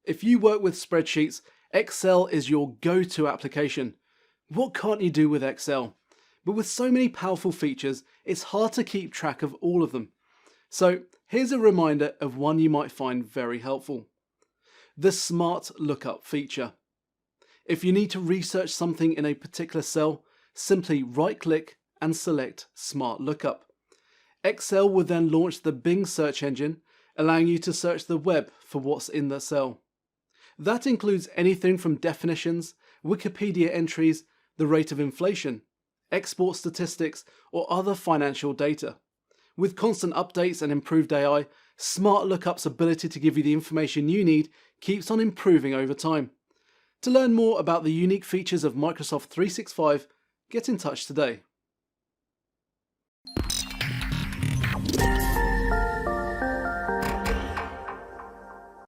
If you work with spreadsheets, Excel is your go-to application. What can't you do with Excel? But with so many powerful features, it's hard to keep track of all of them. So here's a reminder of one you might find very helpful. The Smart Lookup feature. If you need to research something in a particular cell, simply right-click and select Smart Lookup. Excel will then launch the Bing search engine, allowing you to search the web for what's in the cell. That includes anything from definitions, Wikipedia entries, the rate of inflation, export statistics, or other financial data. With constant updates and improved AI, Smart Lookup's ability to give you the information you need keeps on improving over time. To learn more about the unique features of Microsoft 365, get in touch today.